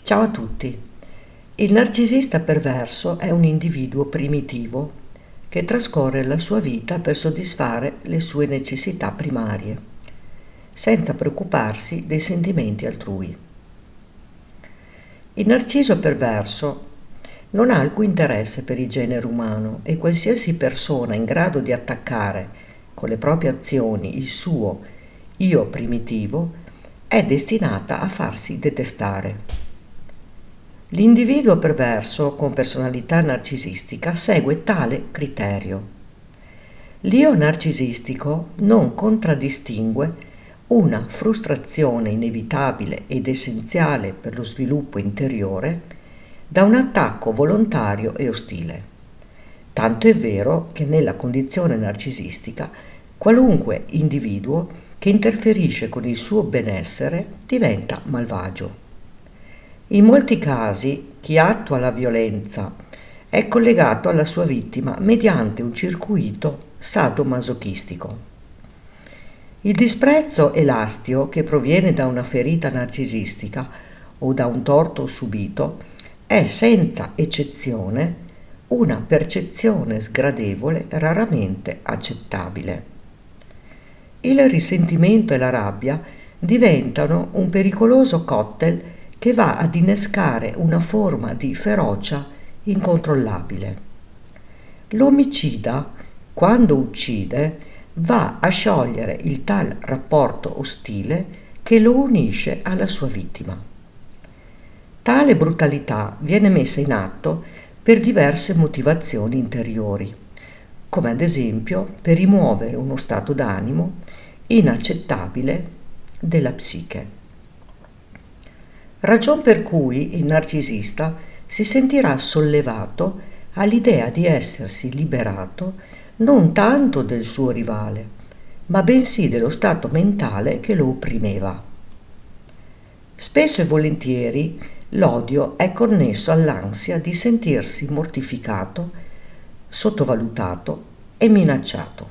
Ciao a tutti. Il narcisista perverso è un individuo primitivo che trascorre la sua vita per soddisfare le sue necessità primarie, senza preoccuparsi dei sentimenti altrui. Il narciso perverso non ha alcun interesse per il genere umano e qualsiasi persona in grado di attaccare con le proprie azioni il suo io primitivo è destinata a farsi detestare. L'individuo perverso con personalità narcisistica segue tale criterio. L'io narcisistico non contraddistingue una frustrazione inevitabile ed essenziale per lo sviluppo interiore da un attacco volontario e ostile. Tanto è vero che nella condizione narcisistica qualunque individuo che interferisce con il suo benessere diventa malvagio. In molti casi chi attua la violenza è collegato alla sua vittima mediante un circuito sadomasochistico. Il disprezzo e l'astio che proviene da una ferita narcisistica o da un torto subito è senza eccezione una percezione sgradevole raramente accettabile. Il risentimento e la rabbia diventano un pericoloso cocktail che va ad innescare una forma di ferocia incontrollabile. L'omicida, quando uccide, va a sciogliere il tal rapporto ostile che lo unisce alla sua vittima. Tale brutalità viene messa in atto per diverse motivazioni interiori, come ad esempio per rimuovere uno stato d'animo inaccettabile della psiche. Ragion per cui il narcisista si sentirà sollevato all'idea di essersi liberato non tanto del suo rivale, ma bensì dello stato mentale che lo opprimeva. Spesso e volentieri l'odio è connesso all'ansia di sentirsi mortificato, sottovalutato e minacciato.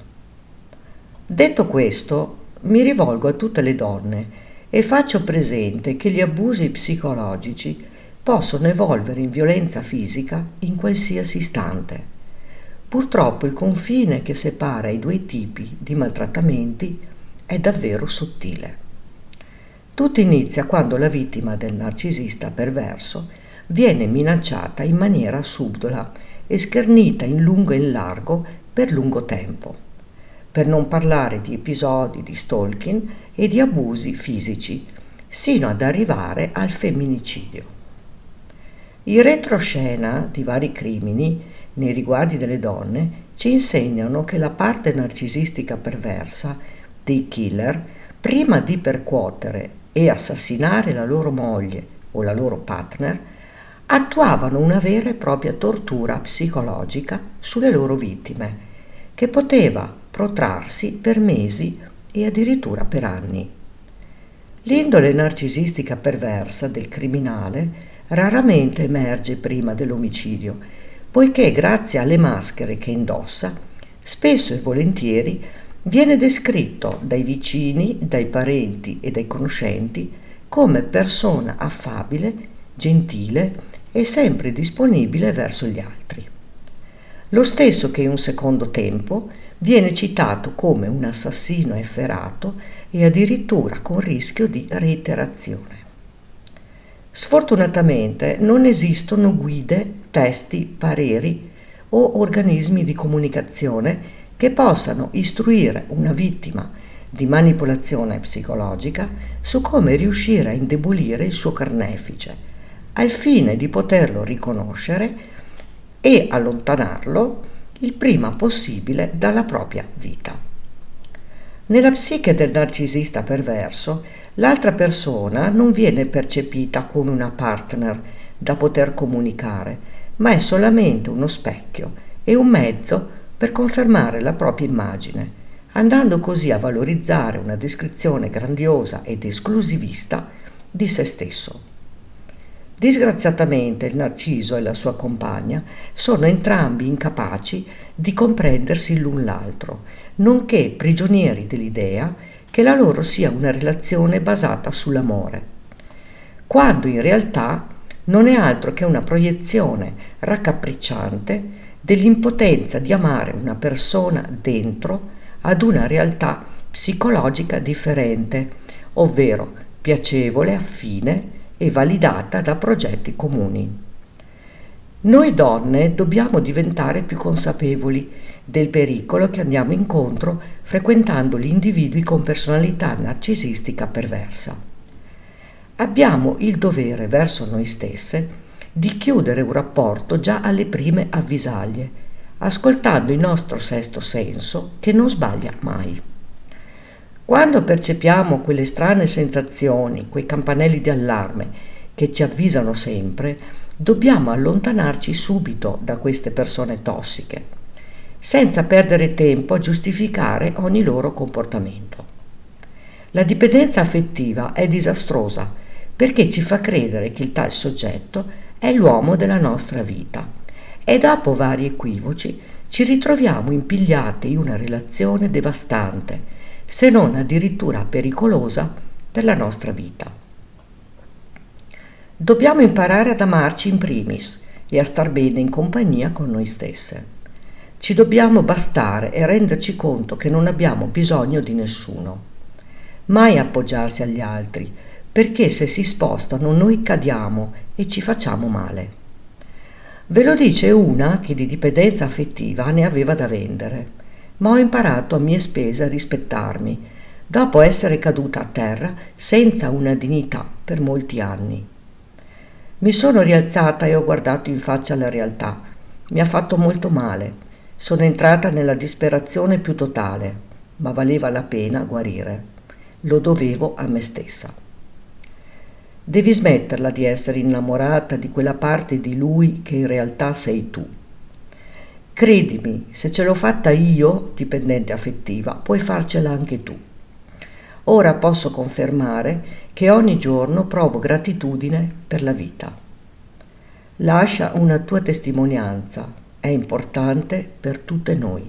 Detto questo, mi rivolgo a tutte le donne e faccio presente che gli abusi psicologici possono evolvere in violenza fisica in qualsiasi istante. Purtroppo il confine che separa i due tipi di maltrattamenti è davvero sottile. Tutto inizia quando la vittima del narcisista perverso viene minacciata in maniera subdola e schernita in lungo e in largo per lungo tempo, per non parlare di episodi di stalking e di abusi fisici, sino ad arrivare al femminicidio. I retroscena di vari crimini nei riguardi delle donne ci insegnano che la parte narcisistica perversa dei killer, prima di percuotere e assassinare la loro moglie o la loro partner, attuavano una vera e propria tortura psicologica sulle loro vittime, che poteva protrarsi per mesi e addirittura per anni. L'indole narcisistica perversa del criminale raramente emerge prima dell'omicidio, poiché grazie alle maschere che indossa, spesso e volentieri viene descritto dai vicini, dai parenti e dai conoscenti come persona affabile, gentile e sempre disponibile verso gli altri. Lo stesso che in un secondo tempo viene citato come un assassino efferato e addirittura con rischio di reiterazione. Sfortunatamente non esistono guide, testi, pareri o organismi di comunicazione che possano istruire una vittima di manipolazione psicologica su come riuscire a indebolire il suo carnefice, al fine di poterlo riconoscere e allontanarlo il prima possibile dalla propria vita. Nella psiche del narcisista perverso, l'altra persona non viene percepita come una partner da poter comunicare, ma è solamente uno specchio e un mezzo per confermare la propria immagine, andando così a valorizzare una descrizione grandiosa ed esclusivista di se stesso. Disgraziatamente il narciso e la sua compagna sono entrambi incapaci di comprendersi l'un l'altro, nonché prigionieri dell'idea che la loro sia una relazione basata sull'amore, quando in realtà non è altro che una proiezione raccapricciante dell'impotenza di amare una persona dentro ad una realtà psicologica differente, ovvero piacevole, affine e validata da progetti comuni. Noi donne dobbiamo diventare più consapevoli del pericolo che andiamo incontro frequentando gli individui con personalità narcisistica perversa. Abbiamo il dovere verso noi stesse di chiudere un rapporto già alle prime avvisaglie, ascoltando il nostro sesto senso che non sbaglia mai. Quando percepiamo quelle strane sensazioni, quei campanelli di allarme che ci avvisano sempre, dobbiamo allontanarci subito da queste persone tossiche, senza perdere tempo a giustificare ogni loro comportamento. La dipendenza affettiva è disastrosa perché ci fa credere che il tal soggetto è l'uomo della nostra vita e dopo vari equivoci ci ritroviamo impigliati in una relazione devastante, se non addirittura pericolosa per la nostra vita. Dobbiamo imparare ad amarci in primis e a star bene in compagnia con noi stesse. Ci dobbiamo bastare e renderci conto che non abbiamo bisogno di nessuno. Mai appoggiarsi agli altri, perché se si spostano noi cadiamo e ci facciamo male. Ve lo dice una che di dipendenza affettiva ne aveva da vendere, ma ho imparato a mie spese a rispettarmi, dopo essere caduta a terra senza una dignità per molti anni. Mi sono rialzata e ho guardato in faccia la realtà. Mi ha fatto molto male. Sono entrata nella disperazione più totale, ma valeva la pena guarire. Lo dovevo a me stessa. Devi smetterla di essere innamorata di quella parte di lui che in realtà sei tu. Credimi, se ce l'ho fatta io, dipendente affettiva, puoi farcela anche tu. Ora posso confermare che ogni giorno provo gratitudine per la vita. Lascia una tua testimonianza, è importante per tutte noi.